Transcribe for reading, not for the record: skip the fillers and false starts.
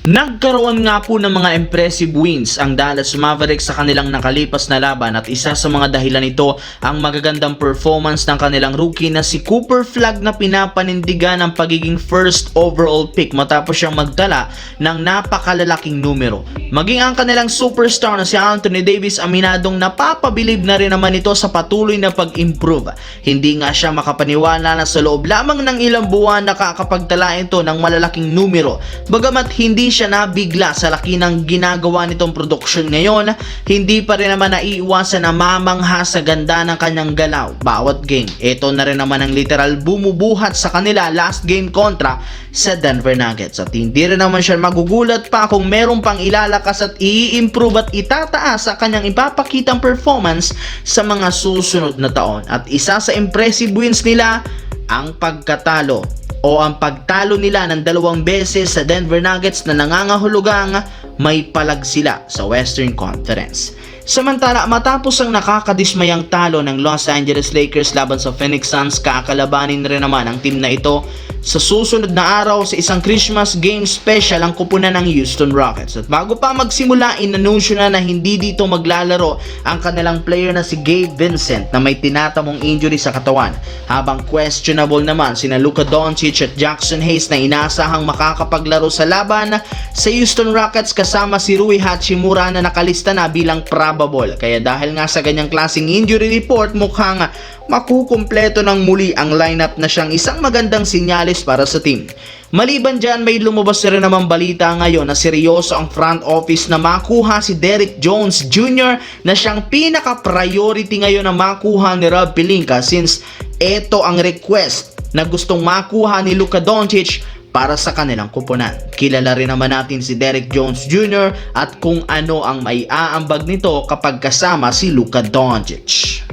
Nagkaroon nga po ng mga impressive wins ang Dallas Mavericks sa kanilang nakalipas na laban at isa sa mga dahilan nito ang magagandang performance ng kanilang rookie na si Cooper Flagg na pinapanindigan ang pagiging first overall pick matapos siyang magdala ng napakalalaking numero. Maging ang kanilang superstar na si Anthony Davis aminadong napapabilib na rin naman ito sa patuloy na pag-improve. Hindi nga siya makapaniwala na sa loob lamang ng ilang buwan nakakapagtala ito ng malalaking numero. Bagamat hindi siya nabigla sa laki ng ginagawa nitong produksyon ngayon, hindi pa rin naman naiiwasan na mamangha sa ganda ng kanyang galaw bawat game. Ito na rin naman ang literal bumubuhat sa kanila last game kontra sa Denver Nuggets at hindi rin naman siya magugulat pa kung meron pang ilalakas at i-improve at itataas sa kanyang ipapakitang performance sa mga susunod na taon. At isa sa impressive wins nila ang pagkatalo o ang pagtalo nila ng 2 beses sa Denver Nuggets na nangangahulugang may palag sila sa Western Conference. Samantala, matapos ang nakakadismayang talo ng Los Angeles Lakers laban sa Phoenix Suns, kakalabanin rin naman ang team na ito sa susunod na araw sa isang Christmas game special ang kupunan ng Houston Rockets. At bago pa magsimula, inanunsyo na hindi dito maglalaro ang kanilang player na si Gabe Vincent na may tinatamong injury sa katawan, habang questionable naman sina Luka Doncic at Jackson Hayes na inaasahang makakapaglaro sa laban sa Houston Rockets kasama si Rui Hachimura na nakalista na bilang probable. Kaya dahil nga sa ganyang klaseng injury report, mukhang makukumpleto ng muli ang lineup na siyang isang magandang sinyalis para sa team. Maliban dyan, may lumabas rin naman balita ngayon na seryoso ang front office na makuha si Derrick Jones Jr. na siyang pinaka-priority ngayon na makuha ni Rob Pelinka, since ito ang request na gustong makuha ni Luka Doncic para sa kanilang kupunan. Kilala rin naman natin si Derrick Jones Jr. at kung ano ang may aambag nito kapag kasama si Luka Doncic.